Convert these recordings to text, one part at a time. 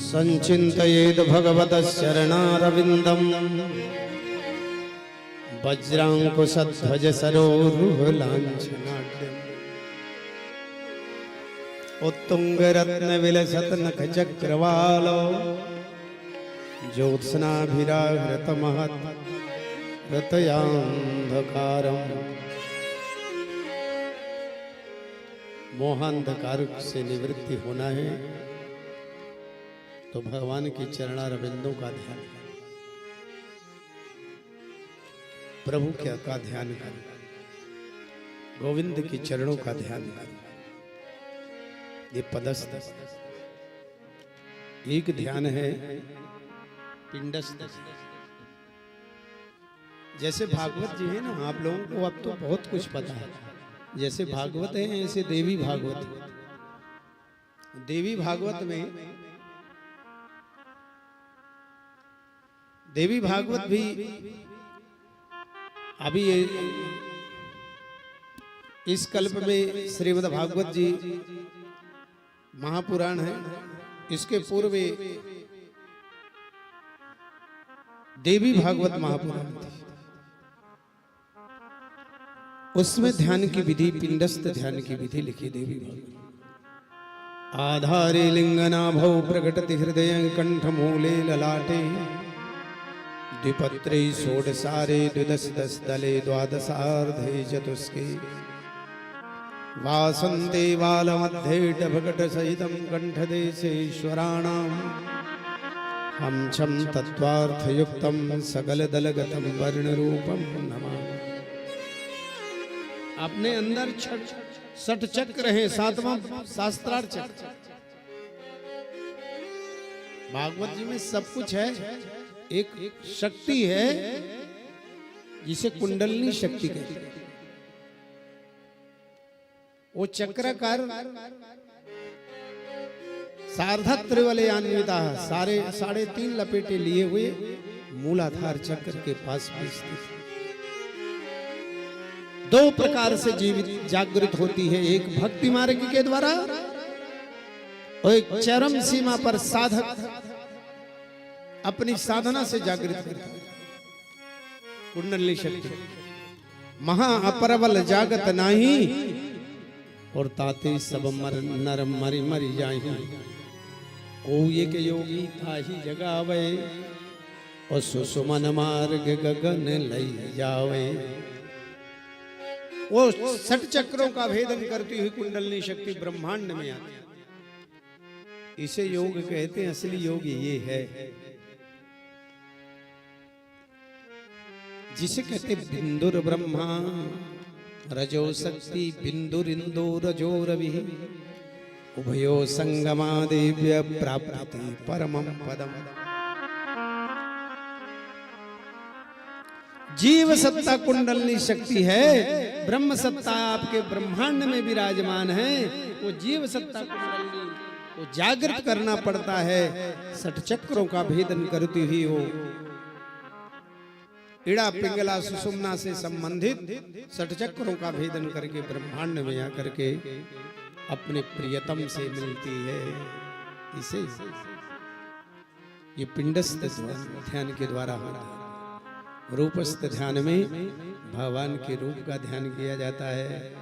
संचिन्तयेद् भगवतश्चरणारविन्दम् वज्राङ्कुशध्वज सरोरुहलाञ्छनाढ्यम् उत्तुङ्गरत्नविलसत्नखचक्रवालो ज्योत्स्नाभिराहृतमहत् रतयान्धकारम्। मोहांधकार से निवृत्ति होना है तो भगवान की चरणारविंदों का ध्यान करें, प्रभु का ध्यान करें, गोविंद की चरणों का ध्यान करें। ये पदस्थ एक ध्यान है, पिंडस्थ। जैसे भागवत जी है ना, आप लोगों को अब तो बहुत कुछ पता है। जैसे भागवत है ऐसे देवी भागवत। देवी भागवत में देवी भागवत भी अभी इस कल्प में श्रीमद् भागवत जी महापुराण है। इसके पूर्व देवी भागवत महापुराण थी। उसमें ध्यान की विधि, पिंडस्थ ध्यान की विधि लिखी देवी भागवत। आधारे लिंगनाभौ प्रकटति हृदय कंठमूले ललाटे द्विपत्रे षोडशारे द्विदश दश दले द्वादशार्धे चतुष्के वासन्ते बालमध्ये टभकट सहितं कंठदेशेश्वराणाम् हम छम तत्वार्थयुक्तं सकलदलगतं वर्णरूपं नमामि। अपने अंदर षट चक्र है, सातवां शास्त्रार्थ चक्र। भागवत जी में सब कुछ है। एक शक्ति है जिसे कुंडलिनी शक्ति कहते हैं। वो चक्राकार सार्धक त्रिवलयान्विता, सारे 3.5 लपेटे लिए हुए मूलाधार चक्र के पास भी स्थित। दो प्रकार से जीवित जागृत होती है, एक भक्ति मार्ग के द्वारा और एक चरम सीमा पर साधक अपनी साधना से जागृत करता है। कुंडलिनी शक्ति महा अपरबल जागत नाही और ताते सब नर मरि मरि जाहि। को एक योगी ताहि जगावे और सुसुमन मार्ग गगन लई जावे। वो 60 चक्रों का भेदन करती हुई कुंडलिनी शक्ति ब्रह्मांड में आती है। इसे योग कहते हैं। असली योग ये है जिसे कहते बिंदुर ब्रह्मा रजो शक्ति बिंदुरिंदो रजो रवि उभयो संगमा दिव्य प्राप्ति परमं पदम। जीव सत्ता कुंडलिनी शक्ति है, ब्रह्म सत्ता आपके ब्रह्मांड में विराजमान है। वो जीव सत्ता कुंडलिनी वो जागृत करना पड़ता है। 60 चक्रों का भेदन करती हुई वो इड़ा पिंगला सुषुम्ना से संबंधित 60 चक्रों का भेदन करके ब्रह्मांड में आकर के अपने प्रियतम से मिलती है। इसे ये पिंडस्थ ध्यान के द्वारा होता है। रूपस्थ ध्यान में भगवान के रूप का ध्यान किया जाता है।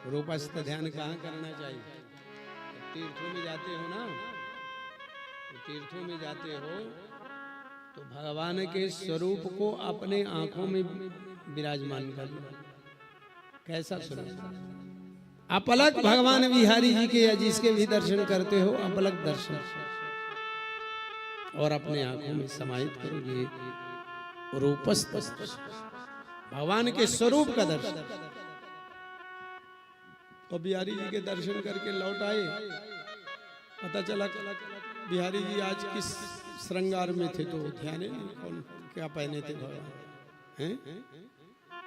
रूपस्थ ध्यान कहाँ करना चाहिए? तीर्थों में जाते हो ना, तीर्थों में जाते हो तो भगवान के स्वरूप को अपने आंखों में विराजमान कर लो। कैसा स्वरूप? अपलक भगवान बिहारी जी के या जिसके भी दर्शन करते हो, अपलक दर्शन और अपने आंखों में समाहित करोगे। रूपस्थ भगवान के स्वरूप का दर्शन। तो बिहारी जी के दर्शन करके लौट आए, पता चला बिहारी जी आज किस श्रृंगार में थे, तो ध्यान कौन क्या पहने थे भगवान हैं?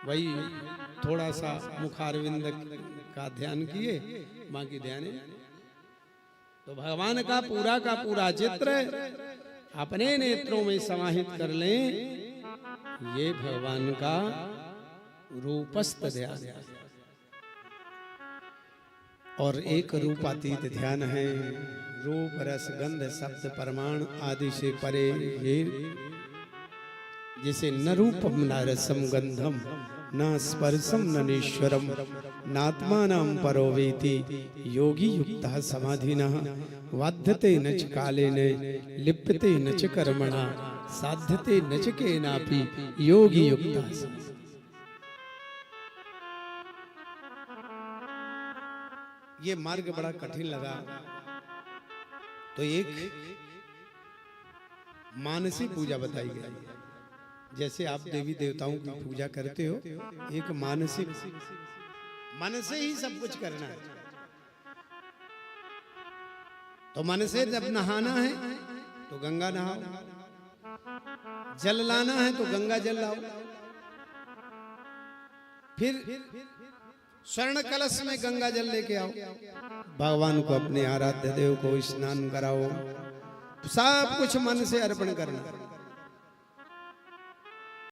वही थोड़ा सा मुखारविंद का ध्यान किए, बाकी ध्यान। तो भगवान का पूरा चित्र अपने नेत्रों में समाहित कर लें। ये भगवान का रूपस्थ ध्यान। और एक रूपातीत ध्यान है। रूप रस गंध शब्द परमाण आदि से परे ये जैसे न रूपम न रसम गंधम न स्पर्शम न नीश्वरम नात्मानं परो वेति योगी युक्तः समाधिनः वाध्यते न च कालेन लिप्यते न च कर्मणा साध्यते न च केनापि योगी युक्तः। ये मार्ग बड़ा कठिन लगा तो एक मानसिक पूजा बताई गई। जैसे आप देवी देवताओं की पूजा करते हो, एक मानसिक मन से ही सब कुछ करना है। तो मन से जब नहाना है तो गंगा नहाओ, जल लाना है तो गंगा जल लाओ, फिर स्वर्ण कलश में गंगा जल लेके आओ, भगवान को अपने आराध्य देव को स्नान कराओ, सब कुछ मन से अर्पण करना।